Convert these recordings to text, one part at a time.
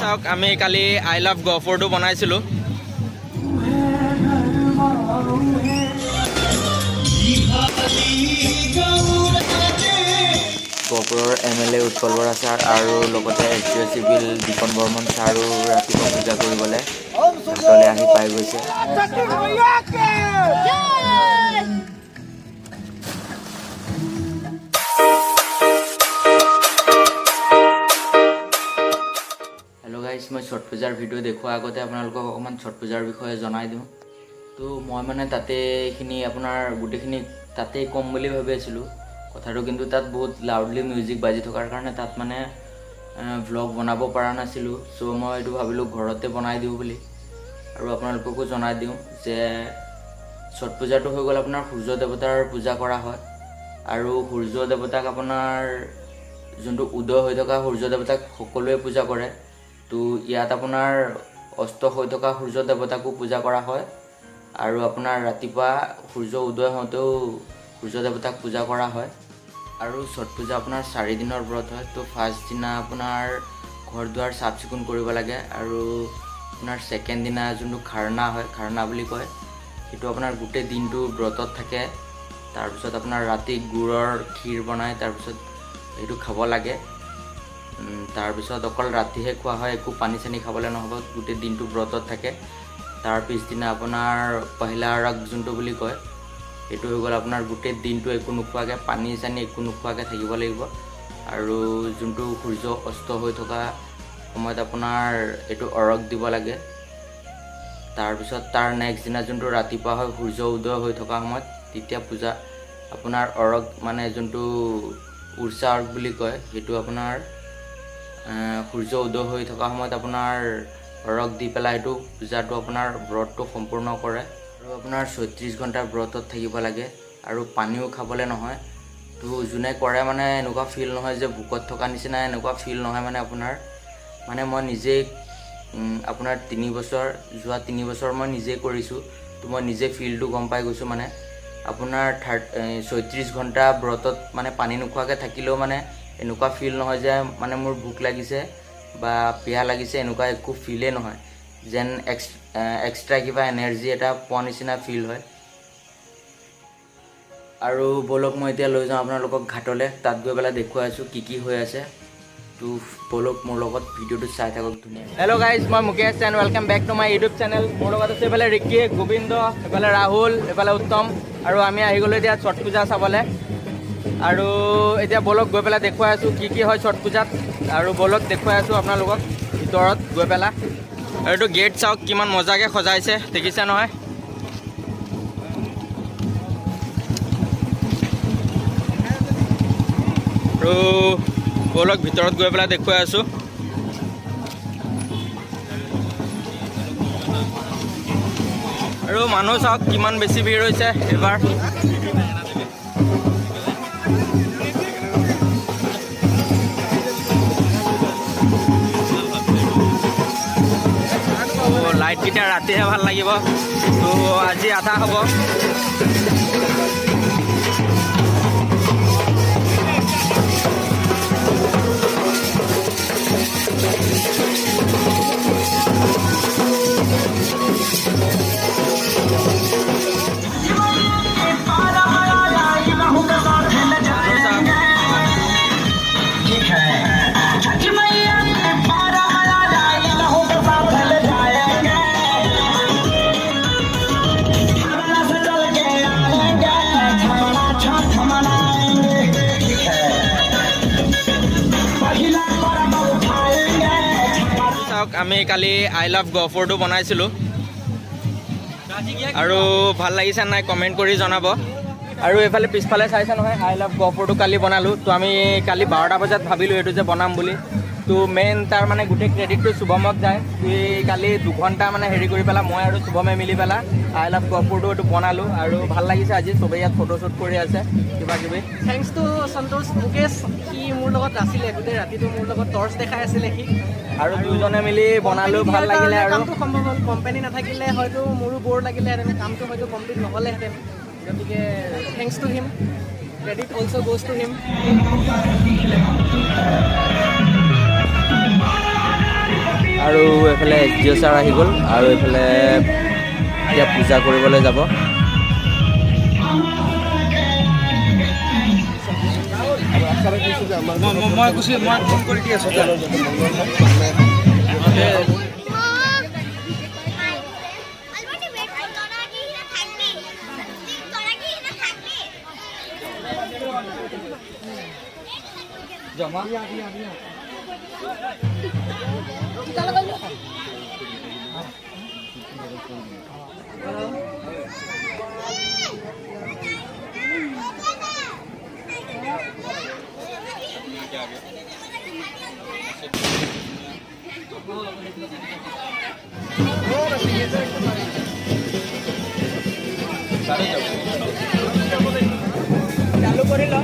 চাওক আমি কালি I love গহপুৰটো বনাইছিলোঁ। গহপুৰৰ MLA উৎপল বৰা ছাৰ আৰু লগতে SDO চিভিল দীপন বৰ্মন ছাৰো ৰাতিপুৱা পূজা কৰিবলৈ ঘাটলৈ আহি পাই গৈছে। হেল্ল' গাইজ, মই ছট পূজাৰ ভিডিঅ' দেখুৱাৰ আগতে আপোনালোকক অকণমান ছট পূজাৰ বিষয়ে জনাই দিওঁ। তো মই মানে তাতে এইখিনি আপোনাৰ গোটেইখিনি তাতেই ক'ম বুলি ভাবি আছিলোঁ কথাটো, কিন্তু তাত বহুত লাউডলি মিউজিক বাজি থকাৰ কাৰণে তাত মানে ভ্লগ বনাব পৰা নাছিলোঁ। চ' মই এইটো ভাবিলোঁ ঘৰতে বনাই দিওঁ বুলি, আৰু আপোনালোককো জনাই দিওঁ যে ছট পূজাটো হৈ গ'ল আপোনাৰ সূৰ্য দেৱতাৰ পূজা কৰা হয়। আৰু সূৰ্য দেৱতাক আপোনাৰ যোনটো উদয় হৈ থকা সূৰ্য দেৱতাক সকলোৱে পূজা কৰে। তো ইয়াত আপোনাৰ অস্ত হৈ থকা সূৰ্য দেৱতাকো পূজা কৰা হয়, আৰু আপোনাৰ ৰাতিপুৱা সূৰ্য উদয় হওঁতেও সূৰ্য দেৱতাক পূজা কৰা হয়। আৰু ছট পূজা আপোনাৰ 4 দিনৰ ব্ৰত হয়। তো ফাৰ্ষ্ট দিনা আপোনাৰ ঘৰ দুৱাৰ চাফ চিকুণ কৰিব লাগে, আৰু আপোনাৰ ছেকেণ্ড দিনা যোনটো খাৰনা হয়, খাৰনা বুলি কয়, সেইটো আপোনাৰ গোটেই দিনটো ব্ৰতত থাকে। তাৰপিছত আপোনাৰ ৰাতি গুড়ৰ ক্ষীৰ বনায়, তাৰপিছত সেইটো খাব লাগে। তাৰপিছত অকল ৰাতিহে খোৱা হয়, একো পানী চানী খাবলৈ নহ'ব, গোটেই দিনটো ব্ৰতত থাকে। তাৰ পিছদিনা আপোনাৰ পহিলা আৰগ যোনটো বুলি কয়, সেইটো হৈ গ'ল আপোনাৰ গোটেই দিনটো একো নোখোৱাকৈ, পানী চানী একো নোখোৱাকৈ থাকিব লাগিব। আৰু যোনটো সূৰ্য অস্ত হৈ থকা সময়ত আপোনাৰ এইটো অৰগ দিব লাগে। তাৰপিছত তাৰ নেক্সট দিনা যোনটো ৰাতিপুৱা হয় সূৰ্য উদয় হৈ থকা সময়ত, তেতিয়া পূজা আপোনাৰ অৰগ মানে যোনটো উৰ্চা অৰগ বুলি কয়, সেইটো আপোনাৰ সূৰ্য উদয় হৈ থকা সময়ত আপোনাৰ অৰগ দি পেলাই সেইটো পূজাটো আপোনাৰ ব্ৰতটো সম্পূৰ্ণ কৰে। আৰু আপোনাৰ 36 ঘণ্টা ব্ৰতত থাকিব লাগে, আৰু পানীও খাবলৈ নহয়। তো যোনে কৰে মানে এনেকুৱা ফিল নহয় যে ভোকত থকা নিচিনা, এনেকুৱা ফিল নহয় মানে আপোনাৰ। মানে মই নিজেই আপোনাৰ 3 বছৰ মই নিজেই কৰিছোঁ, তো মই নিজে ফিলটো গম পাই গৈছোঁ। মানে আপোনাৰ 36 ঘণ্টা ব্ৰতত মানে পানী নোখোৱাকৈ থাকিলেও মানে এনেকুৱা ফিল নহয় যে মানে মোৰ ভোক লাগিছে বা পিয়াহ লাগিছে, এনেকুৱা একো ফিলেই নহয়, যেন এক্সট্ৰা কিবা এনাৰ্জি এটা পোৱা নিচিনা ফিল হয়। আৰু ব'লক মই এতিয়া লৈ যাওঁ আপোনালোকক ঘাটলৈ, তাত গৈ পেলাই দেখুৱাই আছোঁ কি হৈ আছে। তো ব'লক মোৰ লগত ভিডিঅ'টো চাই থাকক ধুনীয়া। হেল্ল' গাইজ, মই Mukesh and welcome back to my YouTube channel. মোৰ লগত আছে এইফালে ৰিকি, গোবিন্দ, এইফালে ৰাহুল, এইফালে উত্তম, আৰু আমি আহি গ'লোঁ এতিয়া ছট পূজা চাবলৈ। আৰু এতিয়া ব'লক গৈ পেলাই দেখুৱাই আছোঁ কি হয় ছট পূজাত, আৰু ব'লক দেখুৱাই আছোঁ আপোনালোকক ভিতৰত গৈ পেলাই। আৰু এইটো গেট চাওক কিমান মজাকৈ সজাইছে, দেখিছে নহয়। আৰু ব'লক ভিতৰত গৈ পেলাই দেখুৱাই আছোঁ। আৰু মানুহ চাওক কিমান বেছি ভিৰ হৈছে এইবাৰ। লাইটকেইটা ৰাতিহে ভাল লাগিব, তো আজি আধা হ'ব। আমি কালি আই লাভ গহপুৰটো বনাইছিলোঁ, আৰু ভাল লাগিছে নাই কমেণ্ট কৰি জনাব। আৰু এইফালে পিছফালে চাইছে নহয়, আই লাভ গহপুৰটো কালি বনালোঁ। তো আমি কালি 12টা বজাত ভাবিলোঁ এইটো যে বনাম বুলি। তো মেইন তাৰ মানে গোটেই ক্ৰেডিটটো শুভমক যায়। কালি 2 ঘণ্টা মানে হেৰি কৰি পেলাই মই আৰু শুভমে মিলি পেলাই আই লাভ গহপুৰটো এইটো বনালোঁ, আৰু ভাল লাগিছে। আজি চবেই ইয়াত ফটোশ্বুট কৰি আছে কিবা কিবি। থেংকছ টু সন্তোষ মুকেশ, সি মোৰ লগত আছিলে গোটেই ৰাতিটো, মোৰ লগত টৰ্চ দেখাই আছিলে সি, আৰু দুজনে মিলি বনালোঁ, ভাল লাগিলে। আৰু কামটো সম্ভৱ হ'ল। কোম্পানী নাথাকিলে হয়তো মোৰো বৰ লাগিলেহেঁতেন, কামটো হয়তো কমপ্লিট নহ'লেহেঁতেন। গতিকে thanks to him, credit also' goes to him. আৰু এইফালে SDO ছাৰ আহি গ'ল আৰু এইফালে এতিয়া পূজা কৰিবলৈ যাব। মই ফোন কৰি দি আছোঁ। জমা চালু কৰি ল।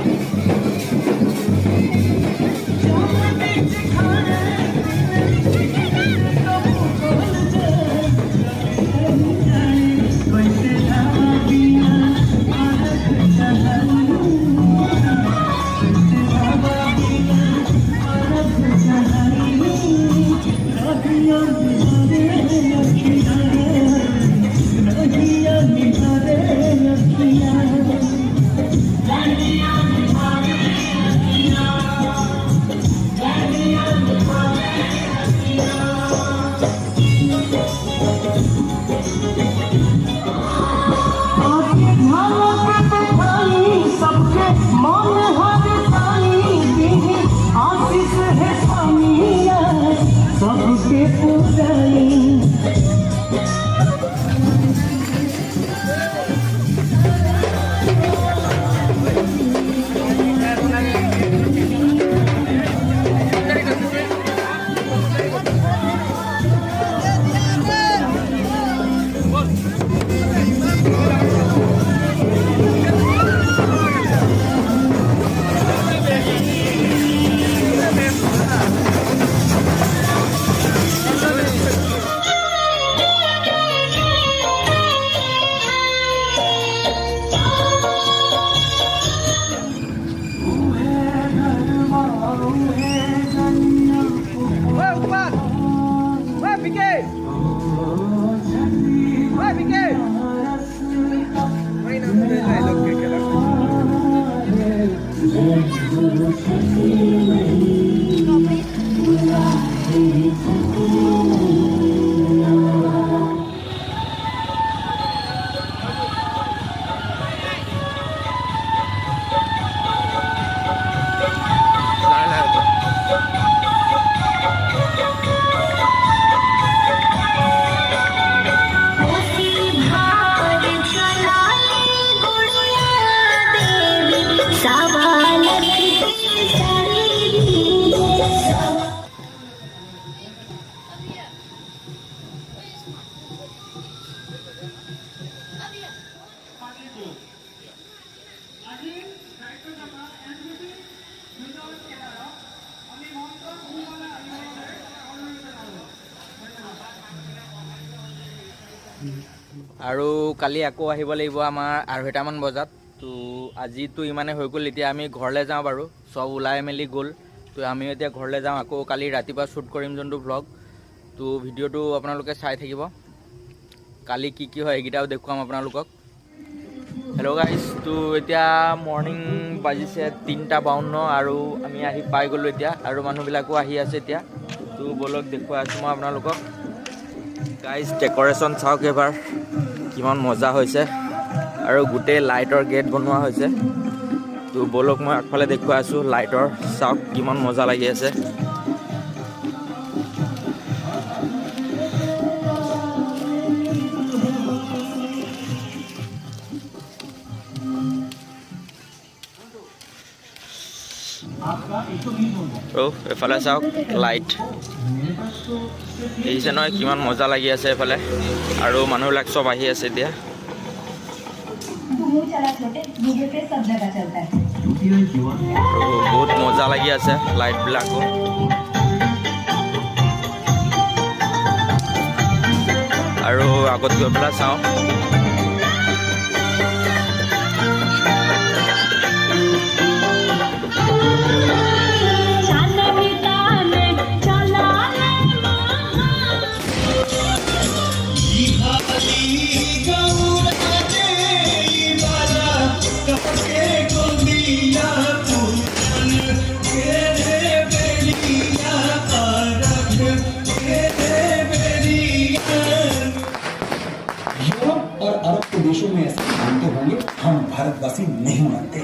আৰু কালি আকৌ আহিব লাগিব আমাৰ 2:30মান বজাত। তো আজিতো ইমানে হৈ গ'ল, এতিয়া আমি ঘৰলৈ যাওঁ বাৰু। চব ওলাই মেলি গ'ল, তো আমি এতিয়া ঘৰলৈ যাওঁ। আকৌ কালি ৰাতিপুৱা শ্বুট কৰিম যোনটো ভ্লগ, তো ভিডিঅ'টো আপোনালোকে চাই থাকিব। কালি কি কি হয় এইকেইটাও দেখুৱাম আপোনালোকক। হেল্ল' গাইজ, তো এতিয়া মৰ্ণিং বাজিছে 3:52 আৰু আমি আহি পাই গ'লোঁ এতিয়া, আৰু মানুহবিলাকো আহি আছে এতিয়া। তো বলক দেখুৱাই আছোঁ মই আপোনালোকক। গাইজ ডেক'ৰেশ্যন চাওক এবাৰ কিমান মজা হৈছে, আৰু গোটেই লাইটৰ গেট বনোৱা হৈছে। তো বলক মই আগফালে দেখুৱাই আছোঁ, লাইটৰ চাওক কিমান মজা লাগি আছে। এফালে চাওক লাইট দেখিছে নহয় কিমান মজা লাগি আছে এফালে, আৰু মানুহবিলাক চব আহি আছে এতিয়া। বহুত মজা লাগি আছে লাইটবিলাকো। আৰু আগত গৈ পেলাই চাওঁ। भारतवासी नहीं मानते।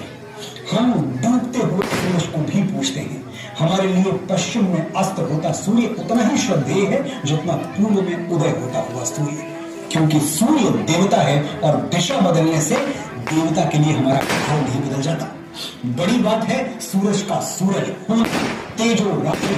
हम डूबते हुए सूरज को भी पूछते हैं। हमारे लिए पश्चिम में अस्त होता सूर्य उतना ही श्रद्धेय है जितना पूर्व में उदय होता हुआ सूर्य, क्योंकि सूर्य देवता है और दिशा बदलने से देवता के लिए हमारा भाव नहीं बदल जाता। बड़ी बात है सूरज का सूरज तेजो राशि।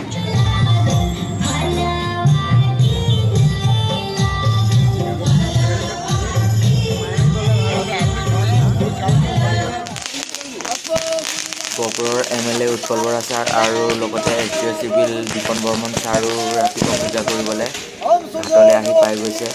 গহপুৰৰ MLA উৎপল বৰা ছাৰ আৰু লগতে SDO চিভিল দীপন বৰ্মন ছাৰো ৰাতিপুৱা পূজা কৰিবলৈ ঘাটলৈ আহি পাই গৈছে।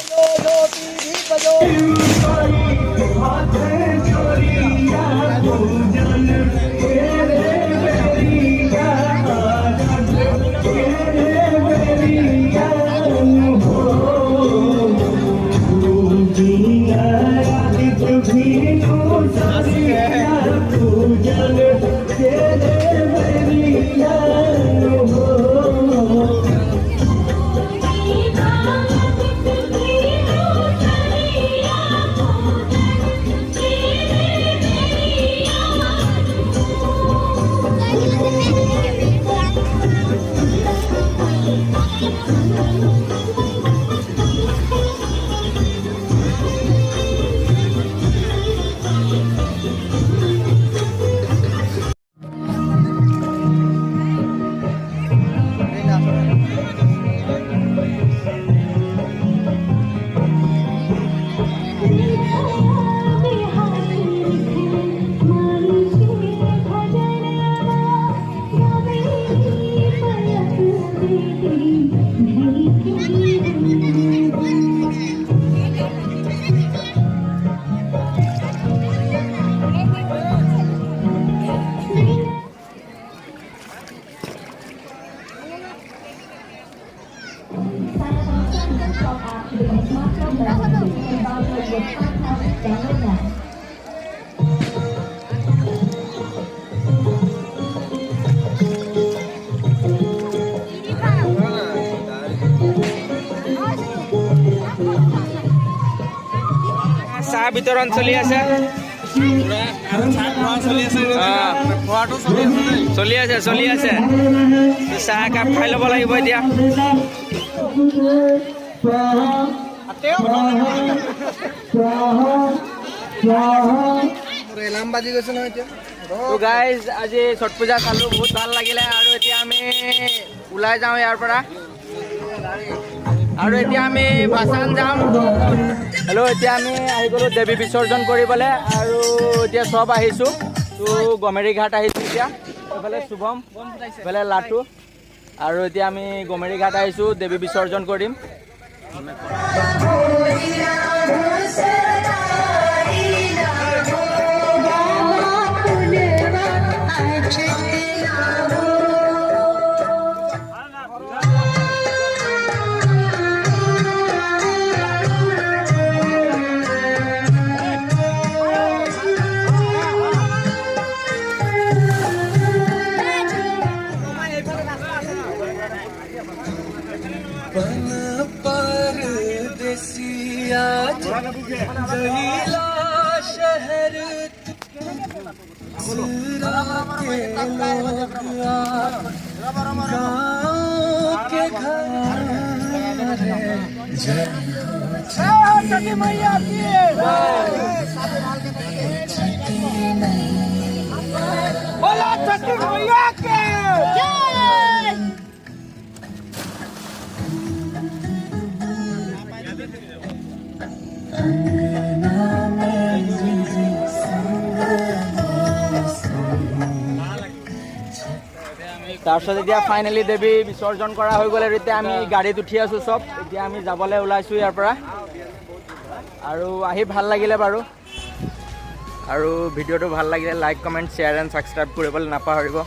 চাহ বিতৰণ চলি আছে, চলি আছে। চাহ একাপ খাই ল'ব লাগিব এতিয়া। এলাৰ্ম বাজি গৈছে নহয় এতিয়া। তো গাইজ আজি ছট পূজা চালোঁ, বহুত ভাল লাগিলে। আৰু এতিয়া আমি ওলাই যাওঁ ইয়াৰ পৰা, আৰু এতিয়া আমি ভাসান যাম। হেল্ল', এতিয়া আমি আহি গ'লোঁ দেৱী বিসৰ্জন কৰিবলৈ, আৰু এতিয়া চব আহিছোঁ। তো গমেৰী ঘাট আহিছোঁ এতিয়া, এইফালে শুভম, এইফালে লাটু, আৰু এতিয়া আমি গমেৰী ঘাট আহিছোঁ, দেৱী বিসৰ্জন কৰিম। शहर के घर मैया बोला छठी मैया के তাৰপিছত এতিয়া ফাইনেলি দেৱী বিসৰ্জন কৰা হৈ গ'লে, এতিয়া আমি গাড়ীত উঠি আছোঁ চব। এতিয়া আমি যাবলৈ ওলাইছোঁ ইয়াৰ পৰা, আৰু আহি ভাল লাগিলে বাৰু। আৰু ভিডিঅ'টো ভাল লাগিলে like, comment, share and subscribe কৰিবলৈ নাপাহৰিব।